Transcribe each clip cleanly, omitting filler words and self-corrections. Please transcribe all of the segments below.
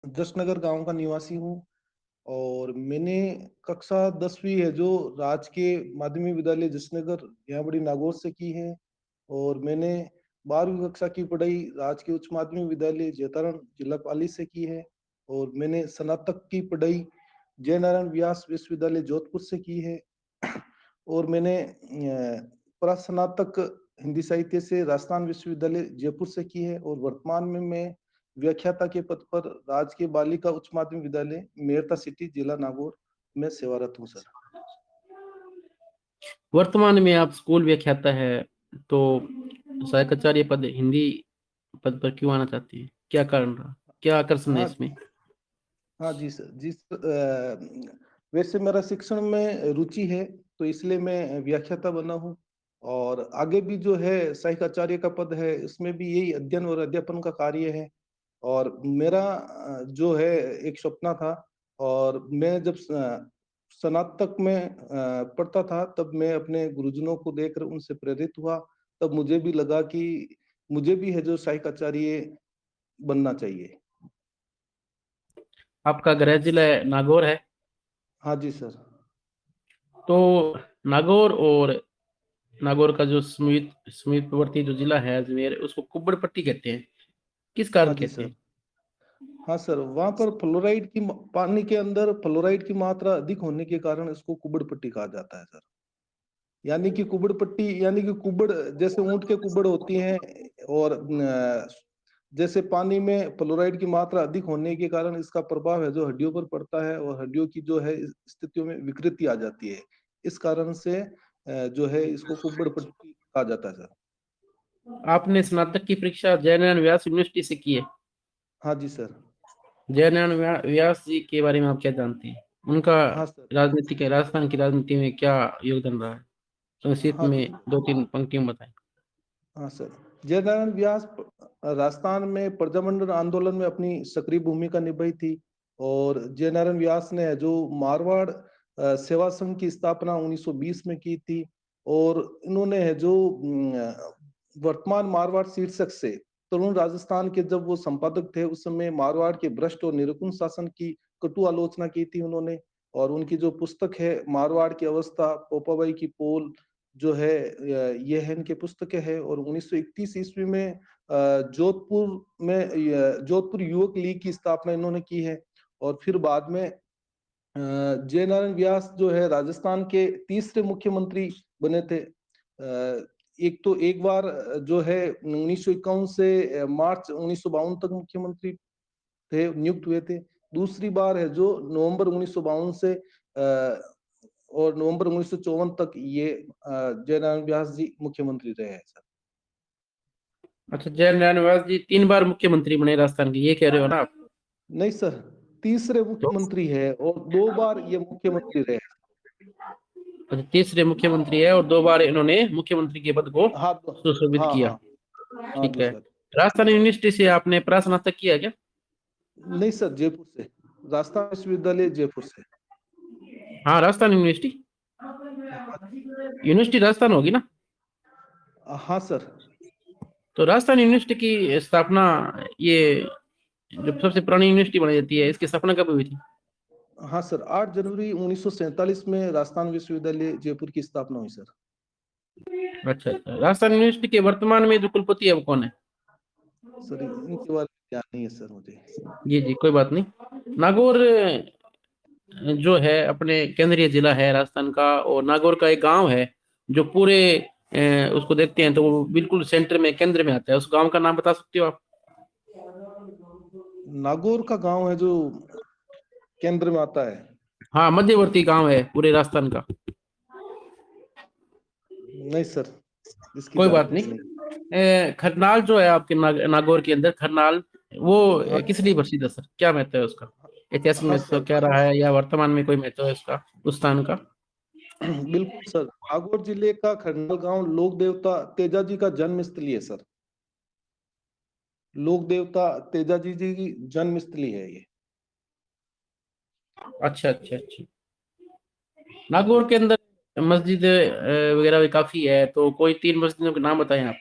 जसनगर गांव का निवासी हूँ। और मैंने कक्षा 10वीं है जो राजकीय माध्यमिक विद्यालय जसनगर यहाँ बड़ी नागौर से की है। और मैंने 12वीं कक्षा की पढ़ाई राजकीय उच्च माध्यमिक विद्यालय जैतारण जिला पाली से की है। और मैंने स्नातक की पढ़ाई जय नारायण व्यास विश्वविद्यालय जोधपुर से की है। और मैंने प्रस्नातक हिंदी साहित्य से राजस्थान विश्वविद्यालय जयपुर से की है। और वर्तमान में मैं व्याख्याता के पद पर राजकीय बालिका उच्च माध्यमिक विद्यालय मेरता सिटी जिला नागौर में सेवारत हूँ सर। वर्तमान में आप स्कूल व्याख्याता है, तो सहायक आचार्य पद हिंदी पद पर क्यों आना चाहते हैं? क्या कारण रहा, क्या आकर्षण है हाँ इसमें? हाँ जी सर, जी सर। वैसे मेरा शिक्षण में रुचि है तो इसलिए मैं व्याख्याता बना हूँ। और आगे भी जो है सहायक आचार्य का पद है, इसमें भी यही अध्ययन और अध्यापन का कार्य है। और मेरा जो है एक सपना था। और मैं जब स्नातक में पढ़ता था तब मैं अपने गुरुजनों को देखकर उनसे प्रेरित हुआ। तब मुझे भी लगा कि मुझे भी है जो सहायक आचार्य बनना चाहिए। आपका गृह जिला नागौर है? हाँ जी सर। तो नागौर और नागौर का जो समीपवर्ती जो जिला है अजमेर, उसको कुब्बड़ पट्टी कहते हैं। किस कारण हाँ जी कहते सर। हैं? हाँ सर, वहाँ पर फ्लोराइड की पानी के अंदर फ्लोराइड की मात्रा अधिक होने के कारण इसको कुबड़ पट्टी कहा जाता है सर। यानी कि कुबड़ पट्टी यानी कि कुबड़ जैसे ऊंट के कुबड़ होती हैं। और जैसे पानी में फ्लोराइड की मात्रा अधिक होने के कारण इसका प्रभाव है जो हड्डियों पर पड़ता है और हड्डियों की जो है स्थितियों में विकृति आ जाती है। इस कारण से जो है इसको कुबड़ पट्टी कहा जाता है सर। आपने स्नातक की परीक्षा जयनारायण व्यास यूनिवर्सिटी से की है? हाँ जी सर। जयनारायण व्यास जी के बारे में आप क्या जानते हैं? उनका हाँ सर। राजस्थान की राजनीति में क्या योगदान रहा है? संक्षिप्त हाँ में दो तीन पंक्तियों में बताएं। हाँ सर। जयनारायण व्यास राजस्थान में प्रजामंडल आंदोलन में अपनी सक्रिय भूमिका निभाई थी। और जयनारायण व्यास ने जो मारवाड़ सेवा संघ की स्थापना 1920 में की थी। और इन्होंने है जो वर्तमान मारवाड़ शीर्षक से तरुण राजस्थान के जब वो संपादक थे उस समय मारवाड़ के भ्रष्ट और निरंकुश शासन की कटु आलोचना की थी उन्होंने। और उनकी जो पुस्तक है मारवाड़ की अवस्था पोपाबाई की पोल जो है ये है इनके पुस्तकें है। और 1931 ईस्वी में जोधपुर युवक लीग की स्थापना इन्होंने की है। और फिर बाद में जय नारायण व्यास जो है राजस्थान के तीसरे मुख्यमंत्री बने थे। एक बार जो है 1951 से मार्च 1952 तक मुख्यमंत्री थे नियुक्त हुए थे। दूसरी बार है जो नवंबर 1952 से और नवंबर 1954 तक ये जयनारायण व्यास जी मुख्यमंत्री रहे हैं सर। अच्छा, जयनारायण व्यास जी 3 बार मुख्यमंत्री बने राजस्थान के, ये कह रहे हो ना आप? नहीं सर, तीसरे तो मुख्यमंत्री है और 2 बार ये मुख्यमंत्री रहे। अच्छा, तीसरे मुख्यमंत्री है और 2 बार इन्होंने मुख्यमंत्री के पद को हाँ सुशोभित हाँ किया। हाँ। हाँ ठीक जी है। सर। राजस्थान यूनिवर्सिटी से आपने स्नातक किया क्या? नहीं सर, जयपुर से, राजस्थान विश्वविद्यालय जयपुर से। हाँ, राजस्थान यूनिवर्सिटी। हाँ यूनिवर्सिटी राजस्थान होगी ना? हाँ सर। तो राजस्थान यूनिवर्सिटी की स्थापना, ये जो सबसे पुरानी यूनिवर्सिटी बनाई जाती है, इसकी स्थापना कब हुई थी? हाँ सर, 8 जनवरी 1947 में राजस्थान विश्वविद्यालय जयपुर की स्थापना हुई सर। अच्छा अच्छा। राजस्थान यूनिवर्सिटी के वर्तमान में जो कुलपति है वो कौन है? सर इनके बारे में ध्यान नहीं है सर मुझे। जी जी, कोई बात नहीं। नागौर जो है अपने केंद्रीय जिला है राजस्थान का, और नागौर का एक गांव है जो पूरे उसको देखते हैं तो वो बिल्कुल सेंटर में, केंद्र में आता है। उस गांव का नाम बता सकते हो आप? नागौर का गांव है जो केंद्र में आता है। हाँ, मध्यवर्ती गांव है पूरे राजस्थान का। नहीं सर, इसकी कोई बात जानकारी नहीं। नहीं। खरनाल जो है आपके नागौर के अंदर, खरनाल, वो हाँ किस लिए प्रसिद्ध है सर? क्या महत्व है उसका? ऐतिहासिक हाँ महत्व सर। क्या रहा है, या वर्तमान में कोई महत्व है उसका, उस स्थान का? बिल्कुल सर, नागौर जिले का खंडल गांव लोक देवता तेजा जी का जन्म स्थली है सर। लोक देवता तेजा जी की जन्म स्थली है ये। अच्छा अच्छा अच्छा। नागौर के अंदर मस्जिद वगैरह भी काफी है, तो कोई 3 मस्जिदों के नाम बताएं आप।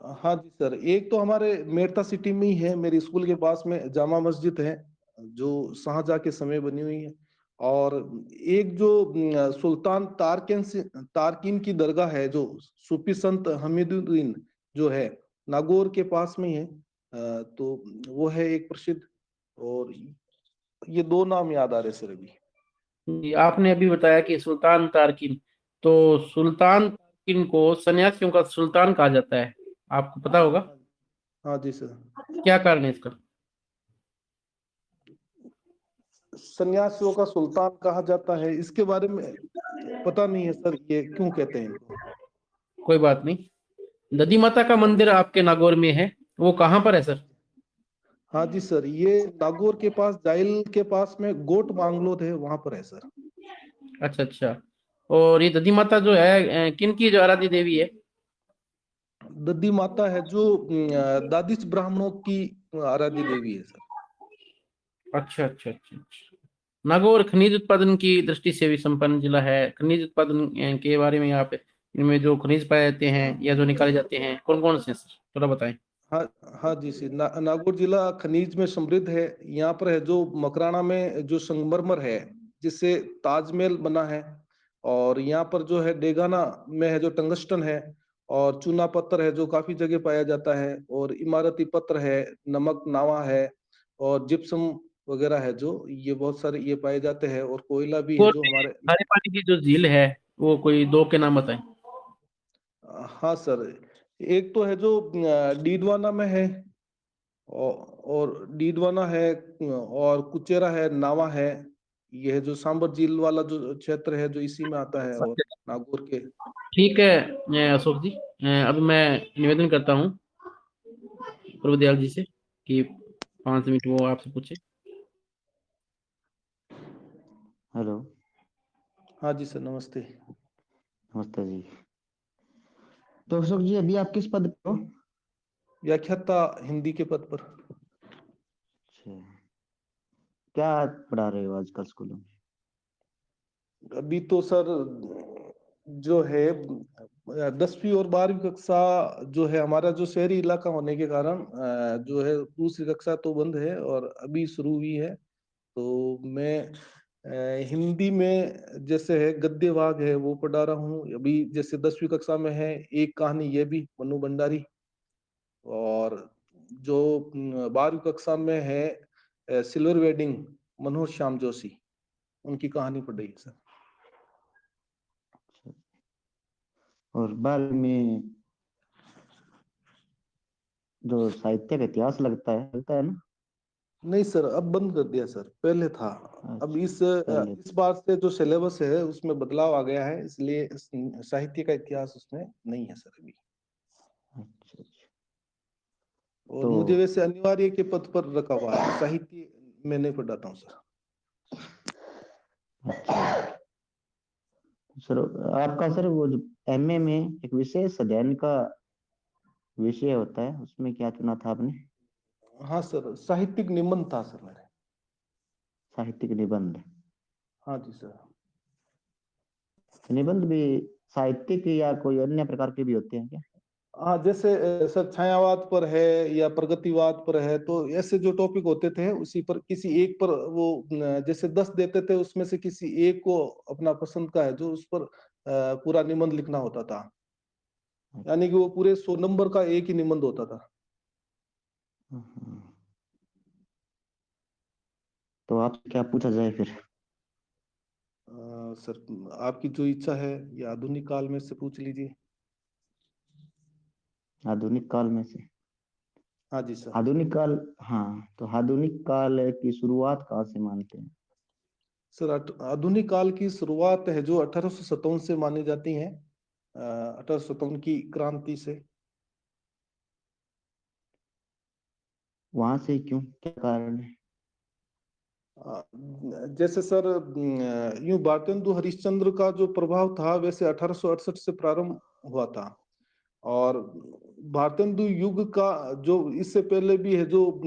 हाँ जी सर, एक तो हमारे मेड़ता सिटी में ही है, मेरे स्कूल के पास में जामा मस्जिद है जो शाहजहाँ के समय बनी हुई है। और एक जो सुल्तान तारकीन की दरगाह है, जो सूफी संत हमीदुद्दीन जो है, नागौर के पास में ही है। तो वो है एक प्रसिद्ध। और ये दो नाम याद आ रहे सर अभी। जी, आपने अभी बताया कि सुल्तान तारकिन, तो सुल्तान तारकिन को सन्यासियों का सुल्तान कहा जाता है, आपको पता होगा? हाँ हाँ जी सर। क्या कारण है इसका? सन्यासियों का सुल्तान कहा जाता है, इसके बारे में पता नहीं है सर, ये क्यों कहते हैं इनको। कोई बात नहीं। दधी माता का मंदिर आपके नागौर में है, वो कहाँ पर है सर? हाँ जी सर, ये नागौर के पास जाइल के पास में गोट बांग्लोद है, वहां पर है सर। अच्छा अच्छा। और ये दधी माता जो है किन की जो आराध्य देवी है? दद्दी माता है जो दादिच ब्राह्मणों की आराध्य देवी है सर। अच्छा अच्छा अच्छा अच्छा। नागौर खनिज उत्पादन की दृष्टि से भी संपन्न जिला है। खनिज उत्पादन के बारे में आप, इनमें जो खनिज पाए जाते हैं या जो निकाले जाते हैं, कौन कौन से हैं सर, थोड़ा बताएं। हाँ हाँ जी सर, नागौर जिला खनिज में समृद्ध है। यहाँ पर है जो मकराना में जो संगमरमर है, जिससे ताजमहल बना है। और यहाँ पर जो है डेगाना में है जो टंगस्टन है। और चूना पत्थर है जो काफी जगह पाया जाता है। और इमारती पत्थर है, नमक नावा है, और जिप्सम वगैरह है, जो ये बहुत सारे ये पाए जाते हैं। और कोयला भी है और जो हमारे। खारे पानी की जो झील है, वो कोई दो के नाम बताएं। हाँ सर, एक तो है जो डीडवाना में है, और डीडवाना है, और कुचेरा है, नावा है। ये है जो सांबर झील वाला जो क्षेत्र है, जो इसी में आता है। और नागौर के। ठीक है अशोक जी, अभी मैं निवेदन करता हूँ प्रभुदयाल जी से कि 5 मिनट वो आपसे पूछे। हेलो। हाँ जी सर, नमस्ते। नमस्ते जी। तो अशोक जी, अभी आप किस पद पे हो? व्याख्याता हिंदी के पद पर। अच्छा, क्या पढ़ा रहे हो आजकल स्कूलों में? अभी तो सर जो है 10वीं और 12वीं कक्षा जो है, हमारा जो शहरी इलाका होने के कारण जो है दूसरी कक्षा तो बंद है और अभी शुरू हुई है। तो मैं हिंदी में जैसे है गद्य भाग है वो पढ़ा रहा हूँ अभी। जैसे 10वीं कक्षा में है एक कहानी, ये भी मनु भंडारी। और जो 12वीं कक्षा में है सिल्वर वेडिंग, मनोज श्याम जोशी, उनकी कहानी पढ़ रही है सर। अच्छा। और बाल में जो साहित्य का इतिहास लगता है ना? नहीं सर, अब बंद कर दिया सर, पहले था। अब अच्छा, पहले। इस बार से जो सिलेबस है उसमें बदलाव आ गया है, इसलिए साहित्य का इतिहास उसमें नहीं है सर अभी। अच्छा अच्छा। और तो मुझे वैसे अनिवार्य के पद पर रखा हुआ है, साहित्य मैं नहीं पढ़ाता हूँ सर। अच्छा सर, आपका सर वो जो एमए में एक विशेष अध्ययन का विषय होता है, उसमें क्या चुना था आपने? हाँ सर, साहित्यिक निबंध था सर मेरे। साहित्यिक निबंध। हाँ जी सर। निबंध भी साहित्यिक या कोई अन्य प्रकार के भी होते हैं क्या? हाँ, जैसे सर छायावाद पर है या प्रगतिवाद पर है, तो ऐसे जो टॉपिक होते थे उसी पर किसी एक पर वो जैसे 10 देते थे, उसमें से किसी एक को अपना पसंद का है जो उस पर पूरा निबंध लिखना होता था। यानी कि वो पूरे 100 नंबर का एक ही निबंध होता था। हम्म। तो आपसे क्या पूछा जाए फिर? सर, आपकी जो इच्छा है, या आधुनिक काल में से पूछ लीजिए। आधुनिक काल में से? हाँ जी सर। आधुनिक काल। हाँ, तो आधुनिक काल की शुरुआत कहाँ से मानते हैं? सर, आधुनिक काल की शुरुआत है जो 1857 से मानी जाती है, 1857 की क्रांति से। वहां से क्यों, क्या कारण है? जैसे सर यूं भारतेंदु हरिश्चंद्र का जो प्रभाव था, वैसे 1868 से प्रारंभ हुआ था। और भारतेंदु युग का जो इससे पहले भी है, जो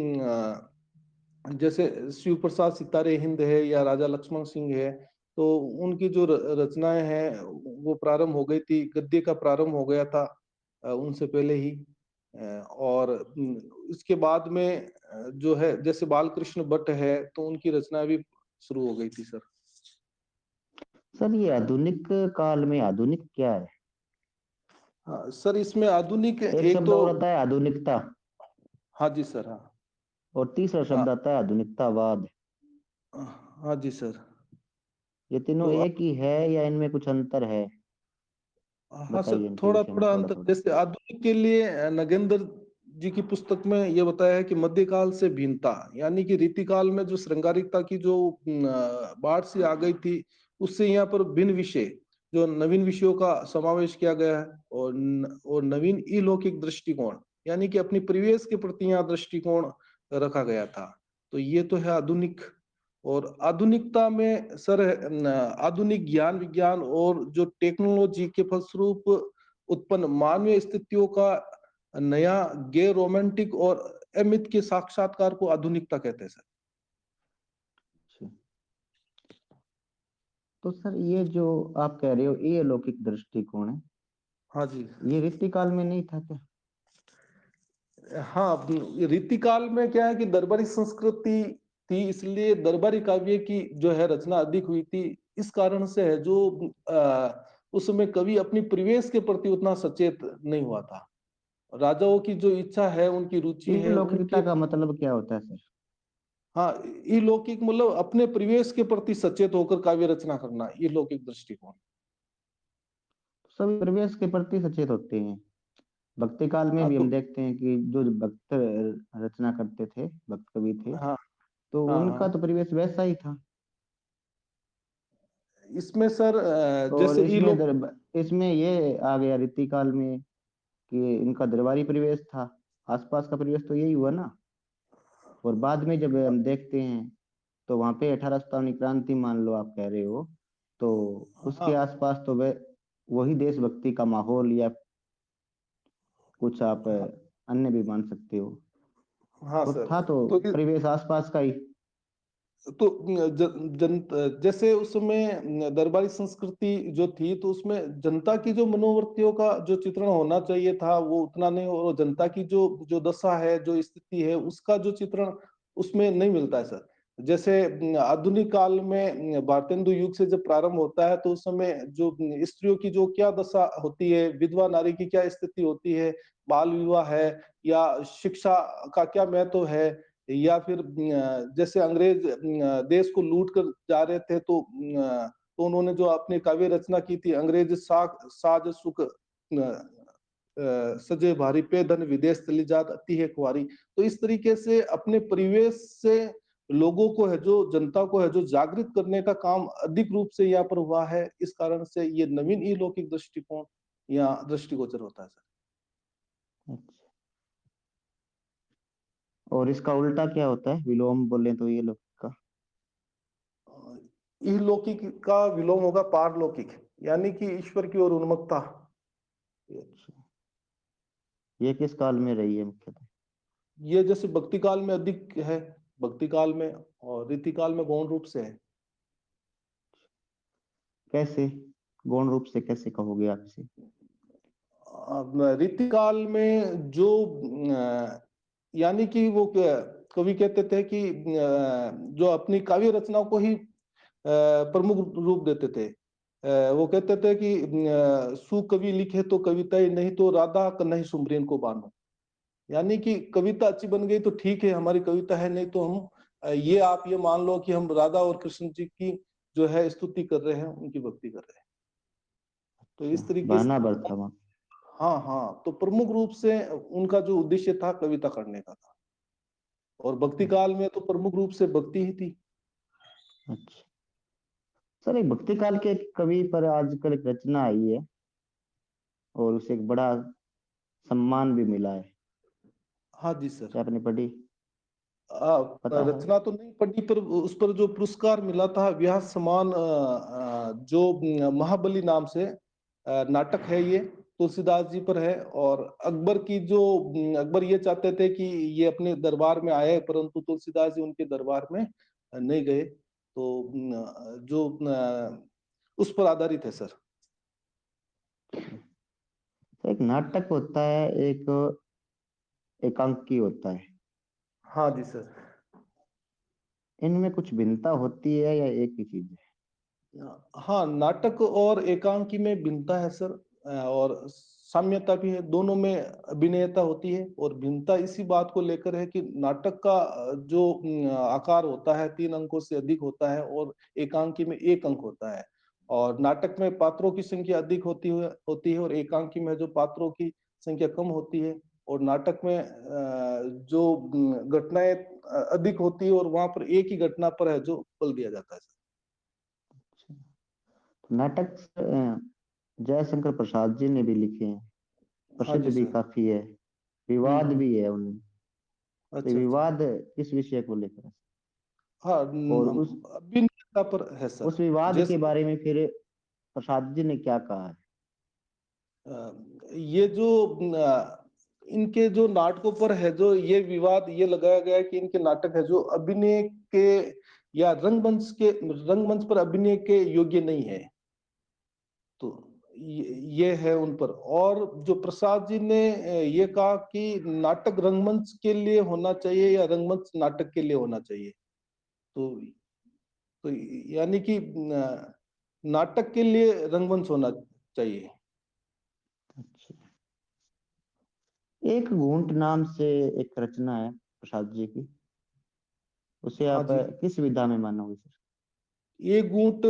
जैसे शिव प्रसाद सितारे हिंद है या राजा लक्ष्मण सिंह है, तो उनकी जो रचनाएं हैं वो प्रारंभ हो गई थी, गद्य का प्रारंभ हो गया था उनसे पहले ही। और इसके बाद में जो है जैसे बालकृष्ण भट्ट है तो उनकी रचना भी शुरू हो गई थी सर। सर ये आधुनिक काल में आधुनिक क्या है? हाँ सर, इसमें आधुनिक एक एक शब्द तो, और आता है आधुनिकता, हाँ जी सर, हाँ और तीसरा हाँ शब्द आता है आधुनिकतावाद। हाँ जी सर। ये तीनों तो एक ही है या इनमें कुछ अंतर है? हाँ सर, बताइए इनके थोड़ा विषय में थोड़ा थोड़ा अंतर। थोड़ा। जैसे आधुनिक के लिए नगेंद्र जी की पुस्तक में ये बताया है कि मध्यकाल से भिन्नता, यानी कि रीतिकाल में जो श्रृंगारिकता की जो बाढ़ सी आ गई थी, उससे यहाँ पर भिन्न विषय, जो नवीन विषयों का समावेश किया गया है, और नवीन अलौकिक दृष्टिकोण, यानी कि अपनी परिवेश के प्रति यहाँ दृष्टिकोण रखा गया था। तो ये तो है आधुनिक। और आधुनिकता में सर आधुनिक ज्ञान विज्ञान और जो टेक्नोलॉजी के फलस्वरूप उत्पन्न मानवीय स्थितियों का नया गैर रोमांटिक और अमित के साक्षात्कार को आधुनिकता कहते हैं सर। अच्छा। तो सर ये जो आप कह रहे हो ये अलौकिक दृष्टिकोण है, हाँ जी। ये रीतिकाल में नहीं था क्या? हाँ, रीतिकाल में क्या है कि दरबारी संस्कृति थी, इसलिए दरबारी काव्य की जो है रचना अधिक हुई थी। इस कारण से है जो उसमें कवि अपनी परिवेश के प्रति उतना सचेत नहीं हुआ था। राजाओं की जो इच्छा है, उनकी रुचि ये है, अलौकिकता उनके, का मतलब क्या होता है सर? हाँ, ये लौकिक मतलब अपने परिवेश के प्रति सचेत होकर काव्य रचना करना, ये लौकिक दृष्टिकोण। सभी परिवेश के प्रति सचेत होते हैं। भक्ति काल में हाँ भी तो, हम देखते हैं कि जो भक्त रचना करते थे, भक्त कवि थे, हाँ तो हाँ उनका तो हाँ, परिवेश वैसा ही था। इसमें सर और जैसे ये लोग, इसमें ये आ गया रीतिकाल में कि इनका दरबारी परिवेश था, आसपास का परिवेश तो यही हुआ ना। और बाद में जब हम देखते हैं तो वहां पे 1857 क्रांति मान लो आप कह रहे हो, तो उसके हाँ आसपास तो वे वही देशभक्ति का माहौल या कुछ आप हाँ अन्य भी मान सकते हो, हाँ तो सर। था तो तो परिवेश आसपास का ही। तो जैसे उसमें दरबारी संस्कृति जो थी, तो उसमें जनता की जो मनोवृत्तियों का जो चित्रण होना चाहिए था वो उतना नहीं, और जनता की जो जो दशा है, जो स्थिति है, उसका जो चित्रण उसमें नहीं मिलता है सर। जैसे आधुनिक काल में भारतेंदु युग से जब प्रारंभ होता है, तो उस समय जो स्त्रियों की जो क्या दशा होती है, विधवा नारी की क्या स्थिति होती है, बाल विवाह है, या शिक्षा का क्या महत्व है, या फिर जैसे अंग्रेज देश को लूट कर जा रहे थे, तो उन्होंने जो अपनी काव्य रचना की थी, अंग्रेज साज सुख सजे भारी पे धन विदेश चली जात अति है कुंवारी। तो इस तरीके से अपने परिवेश से लोगों को है, जो जनता को है, जो जागृत करने का काम अधिक रूप से यहाँ पर हुआ है। इस कारण से ये नवीन अलौकिक दृष्टिकोण यहाँ दृष्टिगोचर होता है सर। अच्छा। और इसका उल्टा क्या होता है, विलोम बोले तो ये लोग का? इहलौकिक का विलोम होगा पारलौकिक, यानी कि ईश्वर की ओर उन्मुखता। अच्छा। ये किस काल में रही है मुख्यतः? ये जैसे भक्ति काल में अधिक है, भक्ति काल में, और रीति काल में गौण रूप से है। कैसे गौण रूप से कैसे कहोगे आप इसे? रीति काल में जो यानी कि वो कवि कहते थे कि जो अपनी काव्य रचनाओं को ही प्रमुख रूप देते थे। वो कहते थे कि सु कवि लिखे तो कविता ही, नहीं तो राधा कन्हई सुमरीन को बानो। यानी कि कविता अच्छी बन गई तो ठीक है, हमारी कविता है, नहीं तो हम ये आप ये मान लो कि हम राधा और कृष्ण जी की जो है स्तुति कर रहे हैं, उनकी भक्ति कर रहे हैं। तो अच्छा, इस तरीके बहाना से, बरता वहाँ। हाँ हाँ, तो प्रमुख रूप से उनका जो उद्देश्य था कविता करने का था, और भक्ति काल में तो प्रमुख रूप से भक्ति ही थी। अच्छा सर, एक भक्ति काल के एक कवि पर आजकल एक रचना आई है और उसे एक बड़ा सम्मान भी मिला है, हाँ जी सर। क्या आपने पढ़ी? पता है? रचना तो नहीं पढ़ी, पर उस पर जो पुरस्कार मिला था व्यास समान, जो महाबली नाम से नाटक है, ये तुलसीदास जी पर है। और अकबर की जो अकबर ये चाहते थे कि ये अपने दरबार में आए, परंतु तुलसीदास जी उनके दरबार में नहीं गए। तो जो उस पर आधारित है सर। तो एक नाटक होता है, एक एकांकी होता है, हाँ जी सर। इनमें कुछ भिन्नता होती है या एक ही चीज है? हाँ, नाटक और एकांकी में भिन्नता है सर, और साम्यता भी है। दोनों में अभिनयता होती है, और भिन्नता इसी बात को लेकर है कि नाटक का जो आकार होता है 3 अंकों से अधिक होता है, और एकांकी में 1 अंक होता है। और नाटक में पात्रों की संख्या अधिक होती है, और एकांकी में जो पात्रों की संख्या कम होती है। और नाटक में जो घटनाएं अधिक होती है, और वहां पर एक ही घटना पर है जो बल दिया जाता है। नाटक जयशंकर प्रसाद जी ने भी लिखे हैं, हाँ प्रसिद्ध जी भी सर। काफी है, विवाद हम्म। भी है उनमें। तो अच्छा अच्छा। विवाद किस विषय को लेकर है? हाँ, और उस अभिनेता पर है सर। विवाद के जैसे बारे में फिर प्रसाद जी ने क्या कहा है? ये जो इनके जो नाटकों पर है, जो ये विवाद ये लगाया गया है कि इनके नाटक है जो अभिनय के या रंगमंच पर अभिनय के योग्य नहीं है। तो ये है उन पर। और जो प्रसाद जी ने ये कहा कि नाटक रंगमंच के लिए होना चाहिए या रंगमंच नाटक के लिए होना चाहिए। तो यानी कि नाटक के लिए रंगमंच होना चाहिए। अच्छा, एक घूंट नाम से एक रचना है प्रसाद जी की, उसे हाँ आप जी। किस विधा में मानोगे सर? ये गूंट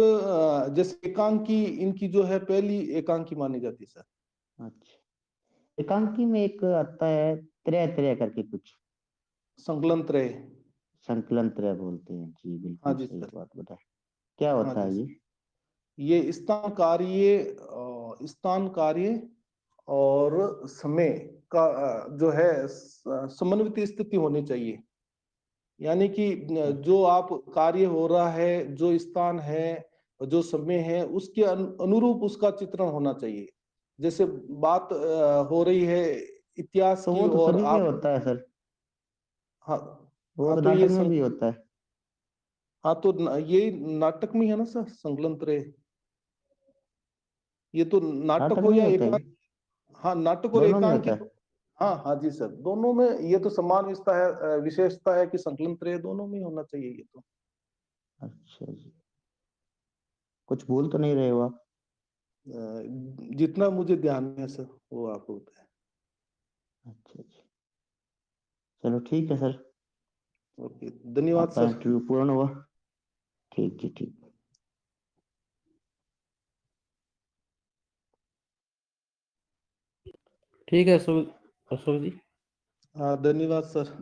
जैसे एकांकी, इनकी जो है पहली एकांकी मानी जाती है सर। अच्छा, एकांकी में एक आता है त्रय त्रय करके कुछ, संकलन त्रय। संकलन त्रय बोलते हैं जी, हाँ बिल्कुल जी सही सर। बात बताए। क्या हाँ होता जी है सर। ये? ये स्थान कार्य और समय का जो है समन्वित स्थिति होनी चाहिए। यानी कि जो आप कार्य हो रहा है, जो स्थान है, जो समय है, उसके अनुरूप उसका चित्रण होना चाहिए। जैसे बात हो रही है इतिहास तो की, वो तो और सभी में आप। होता है सर, हाँ। वो हाँ तो तो नाटक में भी होता है। हाँ तो ये नाटक में है ना सर, संकलन त्रय। ये तो नाटक नाटक हो में ही या होता है एकांक। ये? हाँ, नाटक और दोनों में एकांकी होता है? तो। हाँ हाँ जी सर, दोनों में ये तो समान विशेषता है कि संकलन त्रय दोनों में होना चाहिए ये तो। अच्छा जी, कुछ भूल तो नहीं रहे हो आप? जितना मुझे ध्यान में है सर, वो आपको बताया। अच्छा अच्छा, चलो ठीक है सर, ओके, धन्यवाद आपका सर। इंटरव्यू पूर्ण हुआ। ठीक जी, ठीक। ठीक है अशोक अशोक जी। हाँ, धन्यवाद सर।